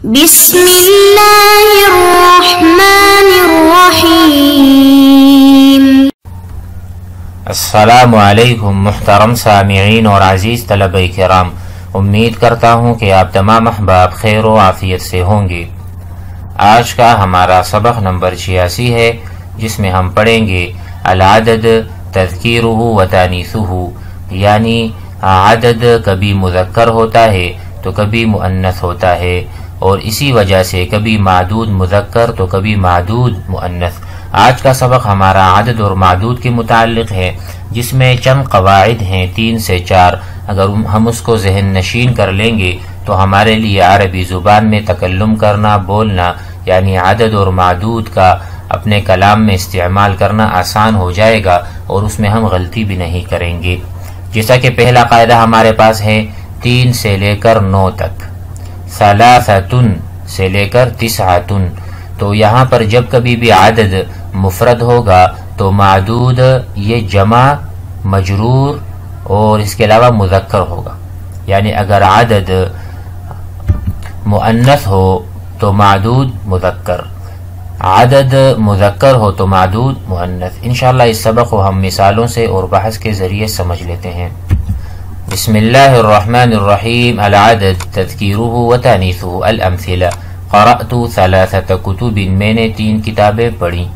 بسم اللہ الرحمن الرحیم۔ السلام علیکم محترم سامعین اور عزیز طلبہ کرام، امید کرتا ہوں کہ آپ تمام احباب خیر و عافیت سے ہوں گے۔ آج کا ہمارا سبق نمبر 86 ہے، جس میں ہم پڑھیں گے العدد تذکیرہ و تانیثہ، یعنی عدد کبھی مذکر ہوتا ہے تو کبھی مؤنث ہوتا ہے، اور اسی وجہ سے کبھی معدود مذکر تو کبھی معدود مؤنث۔ آج کا سبق ہمارا عدد اور معدود کے متعلق ہے، جس میں چند قواعد ہیں 3 سے 4۔ اگر ہم اس کو ذہن نشین کر لیں گے تو ہمارے لیے عربی زبان میں تکلم کرنا، بولنا، یعنی عدد اور معدود کا اپنے کلام میں استعمال کرنا آسان ہو جائے گا، اور اس میں ہم غلطی بھی نہیں کریں گے۔ جیسا کہ پہلا قاعدہ ہمارے پاس ہے 3 سے لے کر 9 تک، ثلاثتن سے لے کر تسعتن۔ تو یہاں پر جب کبھی بھی عدد مفرد ہوگا تو معدود یہ جمع، مجرور اور اس کے علاوہ مذکر ہوگا، یعنی اگر عدد مؤنث ہو تو معدود مذکر، عدد مذکر ہو تو معدود مؤنث۔ انشاءاللہ اس سبق کو ہم مثالوں سے اور بحث کے ذریعے سمجھ لیتے ہیں۔ بسم اللہ الرحمن الرحیم۔ العدد تذکیرہ و تانیثہ۔ الامثلہ: قرأت 3 کتب، میں نے 3 کتابیں پڑھیں۔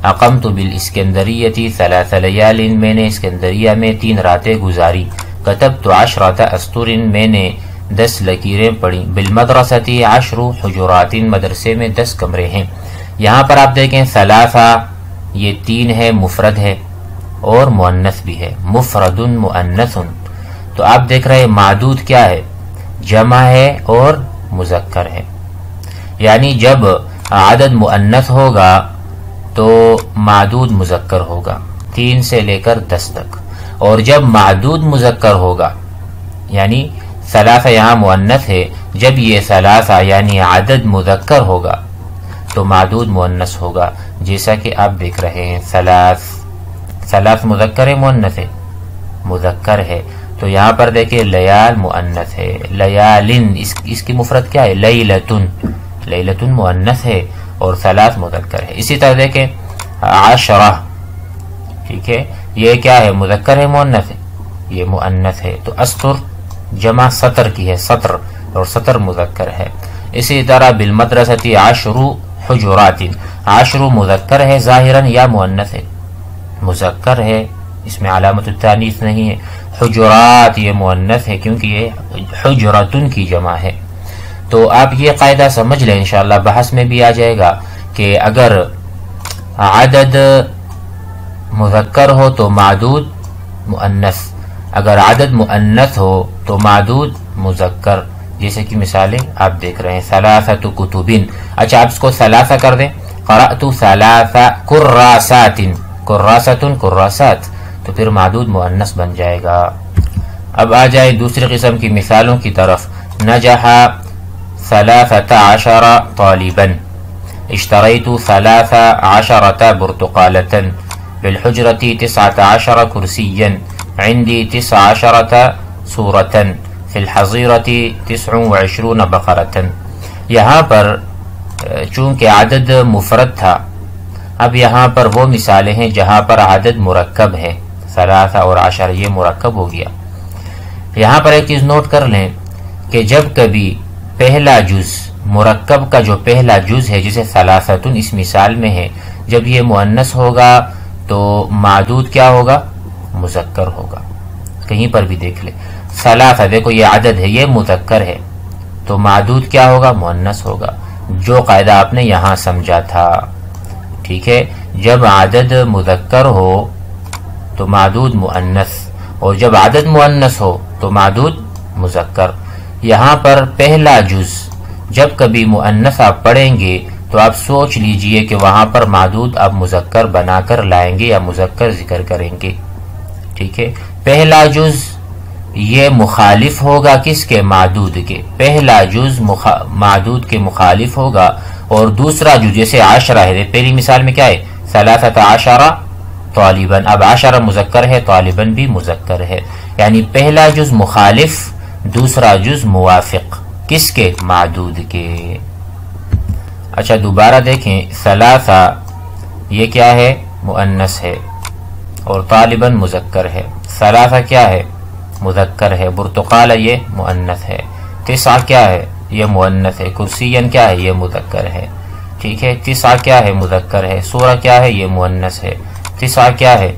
اقمت بالاسکندریۃ 3 لیال، میں نے اسکندریہ میں 3 راتیں گزاری۔ کتبت 10 اسطر، میں نے 10 لکیریں پڑھیں۔ بالمدرسۃ 10 حجرات، مدرسے میں 10 کمرے ہیں۔ یہاں پر آپ دیکھیں ثلاثہ یہ 3 ہے، مفرد ہے اور مؤنث بھی ہے، مفرد مؤنث۔ تو آپ دیکھ رہے ہیں معدود کیا ہے؟ جمع ہے اور مذکر ہے، یعنی جب عدد مؤنث ہوگا تو معدود مذکر ہوگا 3 سے لے کر 10 تک، اور جب معدود مذکر ہوگا، یعنی ثلاثہ یہاں مؤنث ہے، جب یہ ثلاثہ یعنی عدد مذکر ہوگا تو معدود مؤنث ہوگا، جیسا کہ آپ دیکھ رہے ہیں ثلاث مذکر ہے، مؤنث ہے، مذکر ہے۔ تو یہاں پر دیکھیں لیال مؤنث ہے، لیالن اس کی مفرد کیا ہے؟ لیلتن، لیلتن مؤنث ہے اور ثلاث مذکر ہے۔ اسی طرح دیکھیں 10، ٹھیک ہے، یہ کیا ہے؟ مذکر ہے، مؤنث ہے؟ یہ مؤنث ہے۔ تو اسطر جمع سطر کی ہے، سطر، اور سطر مذکر ہے۔ اسی طرح بالمدرسۃ 10 حجرات، 10 مذکر ہے ظاہراً یا مؤنث ہے؟ مذکر ہے، اس میں علامت التانیث نہیں ہے۔ حجرات یہ مؤنث ہے کیونکہ یہ حجرتن کی جمع ہے۔ تو آپ یہ قاعدہ سمجھ لیں، انشاءاللہ بحث میں بھی آ جائے گا کہ اگر عدد مذکر ہو تو معدود مؤنث، اگر عدد مؤنث ہو تو معدود مذکر، جیسے کہ مثالیں آپ دیکھ رہے ہیں 3 کتب۔ اچھا آپ اس کو ثلاثہ کر دیں، قرأت 3 کراسات، کراستن کراسات، تو پھر معدود مؤنث بن جائے گا۔ اب آ جائے دوسری قسم کی مثالوں کی طرف۔ نجح 13 طالبا، اشتریت 13 برتقالة، بالحجرة 19 کرسیا، عندي 19 سورة، في الحظيرة 29 بقرة۔ یہاں پر چونکہ عدد مفرد تھا، اب یہاں پر وہ مثالیں ہیں جہاں پر عدد مرکب ہے، 3 اور 10 یہ مرکب ہو گیا۔ یہاں پر ایک چیز نوٹ کر لیں کہ جب کبھی پہلا جز، مرکب کا جو پہلا جز ہے جسے ثلاثتن اس مثال میں ہے، جب یہ مؤنث ہوگا تو معدود کیا ہوگا؟ مذکر ہوگا۔ کہیں پر بھی دیکھ لیں ثلاثہ، دیکھو یہ عدد ہے، یہ مذکر ہے، تو معدود کیا ہوگا؟ مؤنث ہوگا، جو قاعدہ آپ نے یہاں سمجھا تھا، ٹھیک ہے۔ جب عدد مذکر ہو تو معدود مؤنث، اور جب عدد مؤنث ہو تو معدود مذکر۔ یہاں پر پہلا جز جب کبھی مؤنث آپ پڑھیں گے تو آپ سوچ لیجئے کہ وہاں پر معدود آپ مذکر بنا کر لائیں گے یا مذکر ذکر کریں گے، ٹھیک ہے۔ پہلا جز یہ مخالف ہوگا کس کے؟ معدود کے۔ پہلا جز معدود کے مخالف ہوگا، اور دوسرا جز جیسے 10 ہے، پہلی مثال میں کیا ہے؟ 13 طالباً، اب 10 مذکر ہے، طالباً بھی مذکر ہے، یعنی پہلا جز مخالف، دوسرا جز موافق، کس کے؟ معدود کے، اچھا دوبارہ دیکھیں، ثلاثہ یہ کیا ہے؟ مؤنث ہے، اور طالباً مذکر ہے۔ ثلاثہ کیا ہے؟ مذکر ہے۔ برتقال یہ مؤنث ہے۔ تسعہ کیا ہے؟ یہ مؤنث ہے۔ کرسیاً کیا ہے؟ یہ مذکر ہے، ٹھیک ہے۔ تسعہ کیا ہے؟ مذکر ہے۔ سورہ کیا ہے؟ یہ مؤنث ہے۔ تسعہ کیا ہے؟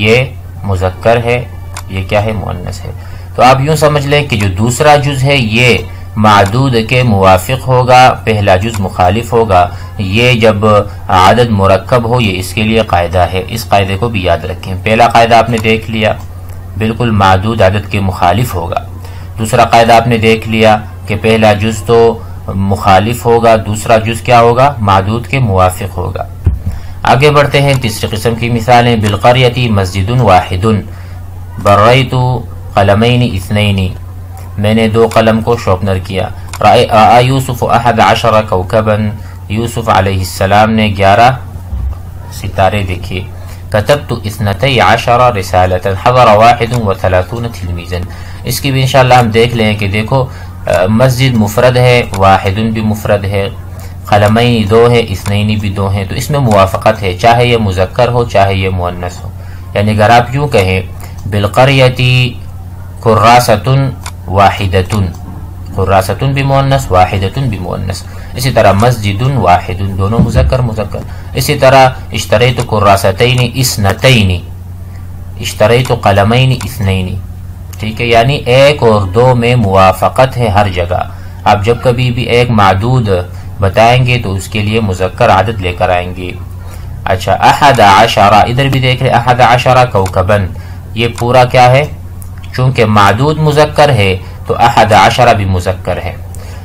یہ مذکر ہے، یہ کیا ہے؟ مؤنث ہے۔ تو آپ یوں سمجھ لیں کہ جو دوسرا جز ہے یہ معدود کے موافق ہوگا، پہلا جز مخالف ہوگا۔ یہ جب عدد مرکب ہو، یہ اس کے لیے قاعدہ ہے، اس قاعدے کو بھی یاد رکھیں۔ پہلا قاعدہ آپ نے دیکھ لیا، بالکل معدود عدد کے مخالف ہوگا۔ دوسرا قاعدہ آپ نے دیکھ لیا کہ پہلا جز تو مخالف ہوگا، دوسرا جز کیا ہوگا؟ معدود کے موافق ہوگا۔ آگے بڑھتے ہیں تیسری قسم کی مثالیں۔ بالقریۃ مسجد واحد، بریت قلمین اثنین، میں نے 2 قلم کو شارپنر کیا۔ رأى یوسف 11 کوكبا، یوسف علیہ السلام نے 11 ستارے دیکھے۔ كتبت 12 رسالة حضر 31 تلمیذا، اس کی بھی انشاءاللہ ہم دیکھ لیں کہ دیکھو مسجد مفرد ہے، واحد بھی مفرد ہے، قلمین 2 ہے، اثنین بھی 2 ہیں، تو اس میں موافقت ہے، چاہے یہ مذکر ہو چاہے یہ مؤنث ہو۔ یعنی اگر آپ یوں کہیں بالقریۃ کراسۃ واحدۃ، کراسۃ بھی مؤنث، واحدۃ بھی مؤنث، اسی طرح مسجد واحد، دونوں مذکر مذکر۔ اسی طرح اشتریت کراستین اثنتین، اشتریت قلمین اثنین، ٹھیک ہے۔ یعنی 1 اور 2 میں موافقت ہے ہر جگہ۔ آپ جب کبھی بھی ایک معدود بتائیں گے تو اس کے لیے مذکر عدد لے کر آئیں گے۔ اچھا 11، ادھر بھی دیکھ رہے 11 کوكبا، یہ پورا کیا ہے؟ چونکہ معدود مذکر ہے تو 11 بھی مذکر ہے۔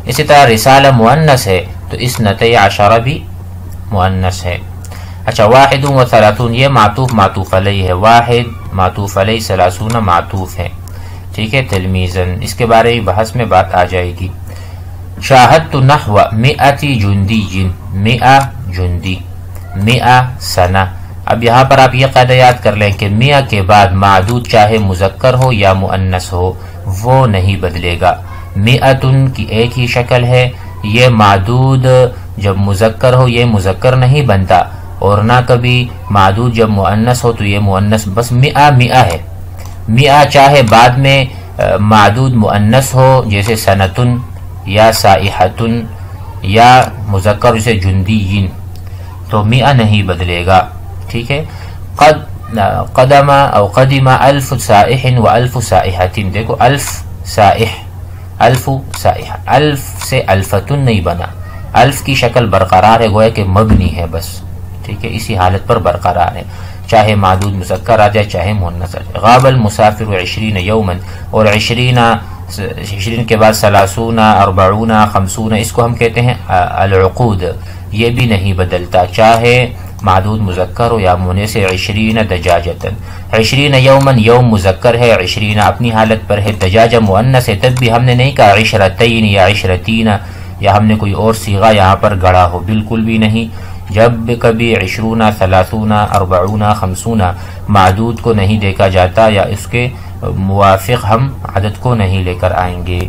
اسی طرح رسالہ مؤنث ہے تو 12 بھی مؤنث ہے۔ اچھا 31 یہ معطوف معطوف علیہ ہے، واحد معطوف علیہ، 30 معطوف ہے، ٹھیک ہے۔ تلمیذاً اس کے بارے میں بحث میں بات آ جائے گی۔ شاہدت نحو 100 جندی، 100 جندی، 100 سنہ۔ اب یہاں پر آپ یہ قاعدہ یاد کر لیں کہ 100 کے بعد معدود چاہے مذکر ہو یا مؤنث ہو وہ نہیں بدلے گا۔ 100 کی ایک ہی شکل ہے، یہ معدود جب مذکر ہو یہ مذکر نہیں بنتا، اور نہ کبھی معدود جب مؤنث ہو تو یہ مؤنث، بس 100 ہے۔ 100 چاہے بعد میں معدود مؤنث ہو جیسے سنتن یا سائحتن، یا مذکر جیسے جندیین، تو 100 نہیں بدلے گا، ٹھیک ہے۔ قدم او قدم 1000 سائح و 1000 سائحت، دیکھو 1000 سائح، 1000 سائح، 1000 سے الفتن نہیں بنا، 1000 کی شکل برقرار ہے، گویا کہ مبنی ہے بس، ٹھیک ہے، اسی حالت پر برقرار ہے، چاہے معدود مذکر آ جائے چاہے مؤنث آ جائے۔ غاب المسافر 20 یوما، اور 20 کے بعد 30 40 50، اس کو ہم کہتے ہیں العقود، یہ بھی نہیں بدلتا، چاہے معدود مذکر ہو یا مؤنث۔ 20 دجاجتن، 20 یوما، یوم مذکر ہے، 20 اپنی حالت پر ہے، دجاجہ مؤنث ہے، تب بھی ہم نے نہیں کہا 20 یا 20 یا ہم نے کوئی اور صیغہ یہاں پر گڑا ہو، بالکل بھی نہیں۔ جب کبھی 20 30 40 50 معدود کو نہیں دیکھا جاتا یا اس کے موافق ہم عدد کو نہیں لے کر آئیں گے۔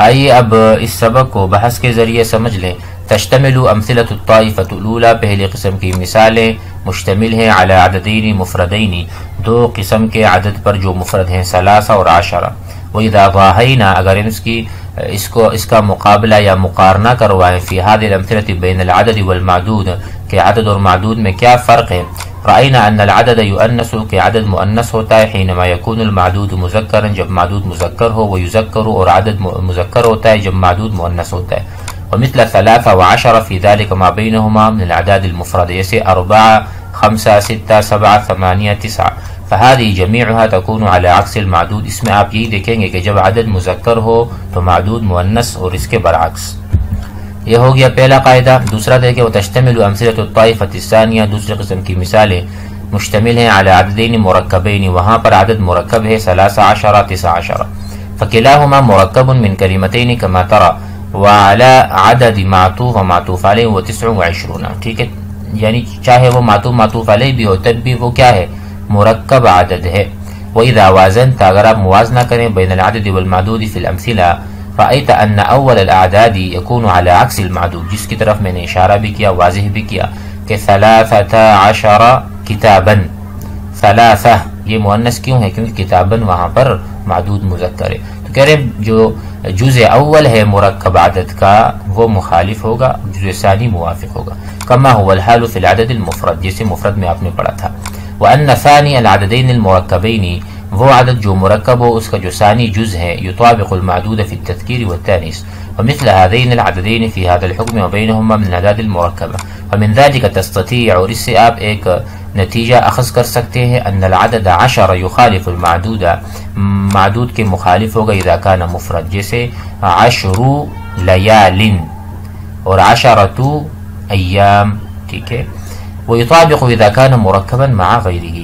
آئیے اب اس سبق کو بحث کے ذریعے سمجھ لیں۔ تشتمل امثلۃ الطائفۃ الاولی، پہلی قسم کی مثالیں مشتمل ہیں علی عددین مفردین، 2 قسم کے عدد پر جو مفرد ہیں، 13 اور 10۔ وَإِذَا ضَاهَيْنَا، اگر اس کا مقابلہ یا مقارنہ کروائیں، فی هذه الامثلۃ بین العدد والمعدود، کہ عدد اور معدود میں کیا فرق ہے، رأینا ان العدد یؤنث، کہ عدد مؤنث ہوتا ہے، حینما یکون المعدود مذکرا، جب معدود مذکر ہو، ویذکر، اور عدد مذکر ہوتا ہے جب معدود مؤنث ہوتا ہے۔ ومثل 13 و10 فی ذلک ما بینہما من الاعداد المفردہ، جیسے 4 5 6 7 8 9 فهذه جميعها تكون على عكس المعدود، اس میں آپ یہی دیکھیں گے کہ جب عدد مذکر ہو تو معدود مؤنث، اور اس کے برعکس۔ یہ ہو گیا پہلا قاعدہ۔ دوسرا دیکھیں وتشتمل امثلۃ الطائفۃ الثانیہ، دوسری قسم کی مثالیں مشتمل ہیں علی عددین مرکبین، وہاں پر عدد مرکب ہے 13 19، فکلاہما مرکب من کلمتین کما ترى، وعلى عدد معطوف و معطوف علیہ و 29، ٹھیک ہے، یعنی چاہے وہ معطوف معطوف علیہ بھی ہو تب بھی وہ کیا ہے، مرکب عدد ہے۔ وَإِذَا وَازَنْتَ، اگر آپ موازنہ کریں بین العدد والمعدود فی الامثلہ، رأيت أن أول الأعداد يكون على عكس المعدود، جس کی طرف میں نے اشارہ بھی کیا، واضح بھی کیا کہ 13 کتابا، ثلاثہ یہ مؤنث کیوں ہے؟ کیونکہ کتاباً وہاں پر معدود مذکر ہے. تو کہہ رہے جو جزء اول ہے مرکب عدد کا وہ مخالف ہوگا، جزء ثانی موافق ہوگا. کما هو الحال فی العدد المفرد، جیسے مفرد میں آپ نے پڑھا تھا. وأن ثاني العددين المركبين، وہ عدد جو مرکب ہو اس کا جو ثانی جز ہے، يطابق المعدود في التذكير والتانيث، ومثل هذين العددين في هذا الحكم وبينهما من الأعداد المركبة. ومن ذلك تستطيع، اور اس سے آپ ایک نتیجہ اخذ کر سکتے ہیں، ان العدد 10 يخالف المعدود، معدود کے مخالف ہوگا اذا كان مفرد، جیسے 10 لیال اور 10 ایام، ٹھیک ہے. ويطابق اذا كان مركبا مع غيره.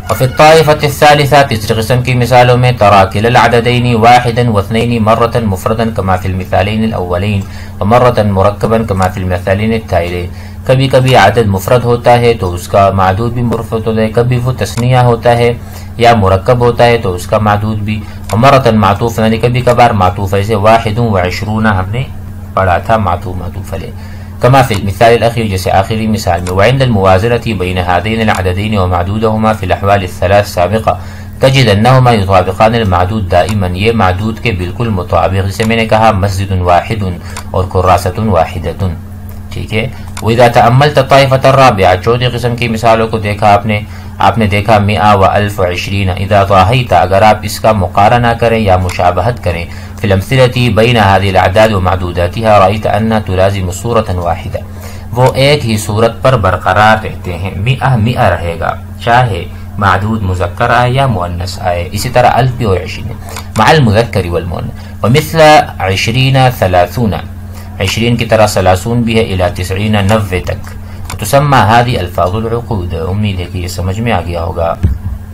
وفي الطائفة الثالثة، تیسری قسم کی مثالوں میں، ترى كلا العددين 1 و2 مرة مفردا كما في المثالين الأولين، ومرة مركبا كما في المثالين التاليين. کبھی کبھی عدد مفرد ہوتا ہے تو اس کا معدود بھی مفرد ہوتا ہے، کبھی وہ تثنیہ ہوتا ہے یا مرکب ہوتا ہے تو اس کا معدود بھی. ومرة معطوف، یعنی کبھی کبھار معطوف، ایسے 21 ہم نے پڑھا تھا معطوف علیہ. كما في المثال الأخير، جیسے آخری مثال میں. وعند الموازنة بين هذين العددين ومعدودهما في الأحوال الثلاث السابقة تجد أنهما يطابقان المعدود دائما، یہ معدود کے بالکل مطابق، جسے میں نے کہا مسجد واحد اور كراسة واحدة، ٹھیک ہے. وإذا تأملت الطائفة الرابعة، چوتھی قسم کی مثالوں کو دیکھا آپ نے دیکھا 100 و1020. اذا ضاهيت، اگر آپ اس کا مقارنہ کریں یا مشابہت کریں، في الامثلة بين هذه الاعداد ومعدوداتها رأيت انها تلازم صورة واحدة، وہ ایک ہی صورت پر برقرار رہتے ہیں. 100 رہے گا چاہے معدود مذکر آئے یا مؤنث آئے. اسی طرح 1000 اور 20 مع المذکر والمؤنث. ومثل 20 30، 20 کی طرح 30 بھی ہے، الى 90 90 تک. تسمى هذه الفاظ العقود. امید ہے کہ یہ سمجھ میں آ گیا ہوگا.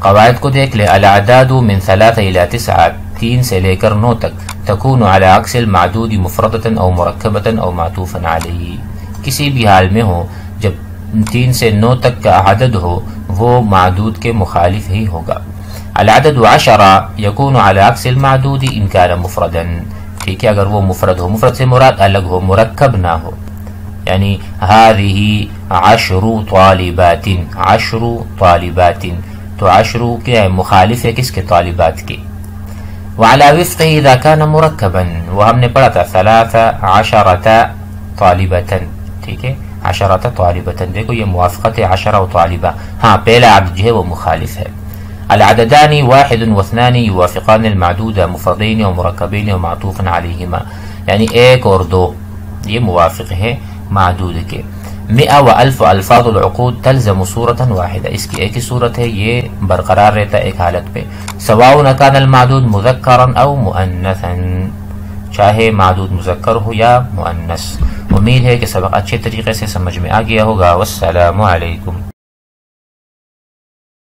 قواعد کو دیکھ لیں. الاعداد من 3 الى 9، 3 سے لے کر 9 تک، تكون على عكس المعدود مفردة او مركبة او معطوفا عليه، کسی بھی حال میں ہو جب 3 سے 9 تک کا عدد ہو وہ معدود کے مخالف ہی ہوگا. العدد 10 يكون على عكس المعدود ان كان مفردا، ٹھیک ہے، اگر وہ مفرد ہو، مفرد سے مراد الگ ہو، مرکب نہ ہو. یعنی هذه 10 طالبات، 10 طالبات، تو 10 کیا ہے؟ مخالف ہے کس کے؟ طالبات کے. وعلى وفقه اذا كان مركبا، وہ ہم نے پڑھا تھا 13 طالبة، ٹھیک ہے، 10 طالبة. دیکھو یہ موافقت ہے 10 و طالبہ. ہاں پہلا عدد جو ہے وہ مخالف ہے. العددان 1 و2 يوافقان المعدود مفردين ومركبين ومعطوفا عليهما، یعنی 1 اور 2 یہ موافق ہے معدود کے. 100 و1000 الفاظ العقود تلزم صورة واحدة، اس کی ایک ہی صورت ہے، یہ برقرار رہتا ہے ایک حالت پہ. سواء كان المعدود مذکرا او مؤنثا، چاہے معدود مذکر ہو یا مؤنث. امید ہے کہ سبق اچھے طریقے سے سمجھ میں آ گیا ہوگا. والسلام علیکم.